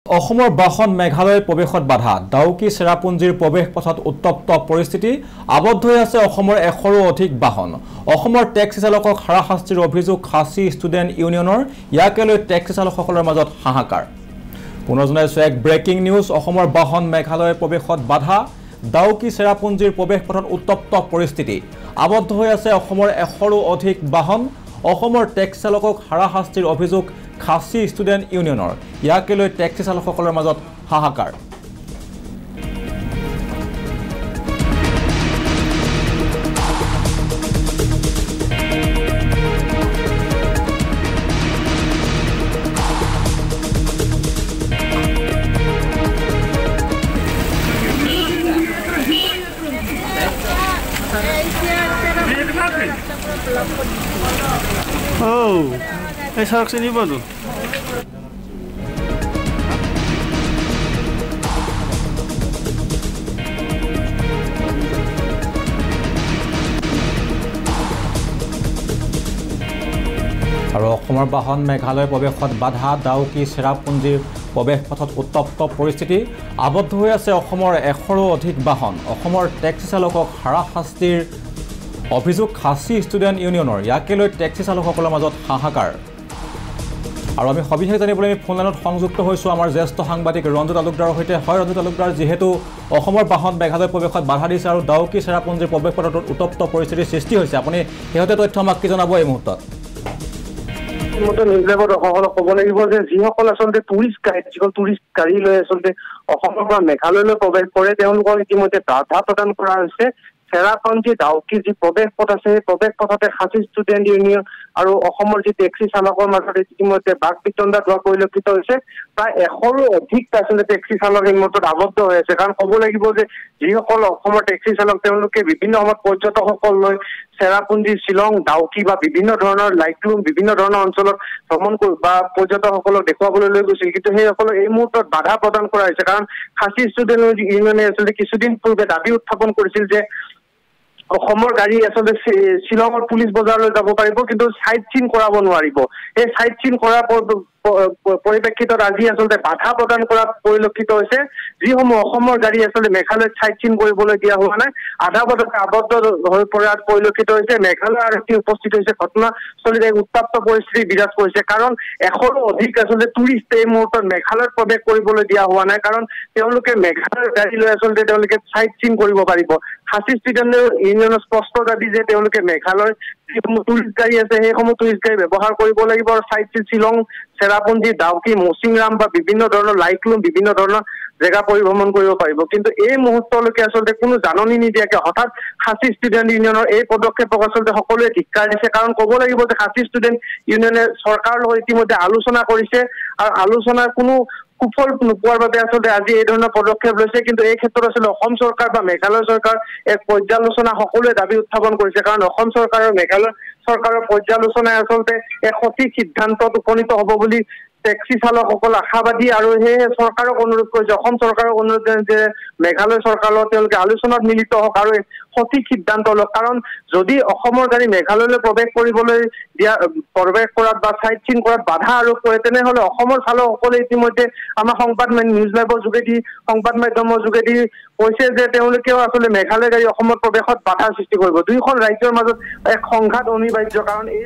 অসমৰ বাহন মেঘালয় প্ৰৱেশত বাধা ডাউকি চেৰাপুঞ্জীৰ প্ৰৱেশ পথত উত্তপ্ত পৰিস্থিতি আবদ্ধ হৈ আছে অসমৰ 100ৰো অধিক বাহন অসমৰ টেক্সি চালকক হাৰাশাস্তিৰ অভিযোগ খাচী ষ্টুডেণ্ট ইউনিয়নৰ ইয়াকে লৈ টেক্সি চালকসকলৰ মাজত হাহাকাৰ পুনৰ জনাইছো এক ব্ৰেকিং নিউজ অসমৰ বাহন মেঘালয় প্ৰৱেশত বাধা ডাউকি চেৰাপুঞ্জীৰ প্ৰৱেশ পথত উত্তপ্ত পৰিস্থিতি আবদ্ধ হৈ আছে অসমৰ 100ৰো অধিক বাহন অসমৰ টেক্সি চালকক হাৰাশাস্তিৰ অভিযোগ খাচী ষ্টুডেণ্ট ইউনিয়নৰ ইয়াকে লৈ টেক্সি চালকসকলৰ মাজত হাহাকাৰ এই সড়ক সে নিব তো আৰু অসমৰ বাহন মেঘালয় প্ৰৱেশত বাধা ডাউকি চেৰাপুঞ্জীৰ প্ৰৱেশ পথত উত্তপ্ত পৰিস্থিতি আবদ্ধ হৈ আছে অসমৰ 100ৰো অধিক বাহন অসমৰ টেক্সি চালকক হাৰাশাস্তিৰ অভিযোগ খাচী ষ্টুডেণ্ট ইউনিয়নৰ ইয়াকে লৈ টেক্সি চালকসকলৰ মাজত হাহাকাৰ আৰু আমি সবিশেষ জানিবলৈ আমি ফোন লাইনত সংযুক্ত হৈছো আমাৰ জ্যেষ্ঠ সাংবাদিক ৰঞ্জু তালুকদাৰৰ সৈতে হয় ৰঞ্জু তালুকদাৰ যেহেতু অসমৰ বাহন মেঘালয় প্ৰৱেশত বাধা দিছে আৰু ডাউকি চেৰাপুঞ্জীৰ প্ৰৱেশ পথত উত্তপ্ত পৰিস্থিতিৰ সৃষ্টি হৈছে আপুনি হেতে তথ্য আমাক কি জনাব এই মুহূৰ্তত মতে নিউজলেবত অসমক ক'ব লাগিব যে যিসকল আচলতে টুৰিষ্ট গাড়ী লৈ আচলতে অসমৰ পৰা মেঘালয়লৈ প্ৰৱেশ কৰে তেওঁলোকক ইতিমধ্যে বাধা প্ৰদান কৰা হৈছে চেৰাপুঞ্জী ডাউকি যি প্ৰৱেশ পথ আছে সেই প্ৰৱেশ পথতে খাচী ষ্টুডেণ্ট ইউনিয়ন আৰু অসমৰ যি টেক্সি চালকৰ মাজত ইতিমধ্যে বাক বিতণ্ডা হোৱা পৰিলক্ষিত হৈছে প্ৰায় 100ৰো অধিক আচলতে টেক্সি চালক এই মুহূৰ্তত আবদ্ধ হৈ আছে কাৰণ ক'ব লাগিব যে যিসকল অসমৰ টেক্সি চালক তেওঁলোকে বিভিন্ন সময়ত পৰ্যটকসকল লৈ চেৰাপুঞ্জী শ্বিলং ডাউকি বা বিভিন্ন ধৰণৰ লাইটলুম বিভিন্ন ধৰণৰ অঞ্চলত ভ্ৰমণ বা পৰ্যটকসকলক দেখুৱাবলৈ লৈ গৈছিল কিন্তু সেইসকলক এই মুহূৰ্তত বাধা প্ৰদান কৰা হৈছে কাৰণ খাচী ষ্টুডেণ্ট ইউনিয়নে আচলতে কিছুদিন পূৰ্বে দাবী উত্থাপন কৰিছিল যে অসমৰ গাড়ী আচলতে শ্বিলঙৰ পুলিচ বজাৰলৈ যাব পাৰিব কিন্তু সাইট চিন কৰাব নোৱাৰিব এই সাইট চিন কৰাৰ পৰিপ্ৰেক্ষিতত আজি আচলতে বাধা প্ৰদান কৰা পৰিলক্ষিত হৈছে যিসমূহ অসমৰ গাড়ী আচলতে মেঘালয়ত সাইট চিন কৰিবলৈ দিয়া হোৱা নাই আধা পথতে আবদ্ধ হৈ পৰাত পৰিলক্ষিত হৈছে মেঘালয় আৰক্ষী উপস্থিত হৈছে ঘটনাস্থলীত এক উত্তপ্ত পৰিস্থিতি বিৰাজ কৰিছে কাৰণ 100ৰো অধিক আচলতে টুৰিষ্ট এই মুহূৰ্তত মেঘালয়ত প্ৰৱেশ কৰিবলৈ দিয়া হোৱা নাই কাৰণ তেওঁলোকে মেঘালয়ৰ গাড়ী লৈ আচলতে তেওঁলোকে সাইট চিন কৰিব পাৰিব খাচী ষ্টুডেণ্ট ইউনিয়নৰ স্পষ্ট দাবী যে তেওঁলোকে মেঘালয়ৰ যিসমূহ টুৰিষ্ট গাড়ী আছে সেইসমূহ টুৰিষ্ট গাড়ী ব্যৱহাৰ কৰিব লাগিব আৰু সাইট চিন শ্বিলং চেৰাপুঞ্জী ডাউকি মৌচিংৰাম বা বিভিন্ন ধৰণৰ লাইটলুম বিভিন্ন ধৰণৰ জেগা পৰিভ্ৰমণ কৰিব পাৰিব কিন্তু এই মুহূৰ্তলৈকে আচলতে কোনো জাননী নিদিয়াকে হঠাৎ খাচী ষ্টুডেণ্ট ইউনিয়নৰ এই পদক্ষেপক আচলতে সকলোৱে ধিক্কাৰ দিছে কাৰণ ক'ব লাগিব যে খাচী ষ্টুডেণ্ট ইউনিয়নে চৰকাৰৰ লগত ইতিমধ্যে আলোচনা কৰিছে আৰু আলোচনাৰ কোনো কুফল নোপোৱাৰ বাবে আচলতে আজি এই ধৰণৰ পদক্ষেপ লৈছে কিন্তু এই ক্ষেত্ৰত আচলতে অসম চৰকাৰ বা মেঘালয় চৰকাৰ এক পৰ্যালোচনা সকলোৱে দাবী উত্থাপন কৰিছে কাৰণ অসম চৰকাৰ আৰু মেঘালয় চৰকাৰৰ পৰ্যালোচনাই আচলতে এক সঠিক সিদ্ধান্তত উপনীত হ'ব বুলি টেক্সি চালকসকল আশাবাদী আৰু সেয়ে চৰকাৰক অনুৰোধ কৰিছে অসম চৰকাৰক অনুৰোধ যে মেঘালয় চৰকাৰৰ তেওঁলোকে আলোচনাত মিলিত হওক আৰু সঠিক সিদ্ধান্ত লওক কাৰণ যদি অসমৰ গাড়ী মেঘালয়লৈ প্ৰৱেশ কৰিবলৈ প্ৰৱেশ কৰাত বা সাইট চিন কৰাত বাধা আৰোপ কৰে তেনেহ'লে অসমৰ চালকসকলে ইতিমধ্যে আমাৰ সংবাদ নিউজ লাইভৰ যোগেদি সংবাদ মাধ্যমৰ যোগেদি কৈছে যে তেওঁলোকেও আচলতে মেঘালয় গাড়ী অসমত প্ৰৱেশত বাধাৰ সৃষ্টি কৰিব দুয়োখন ৰাজ্যৰ মাজত এক সংঘাত অনিবাৰ্য কাৰণ এই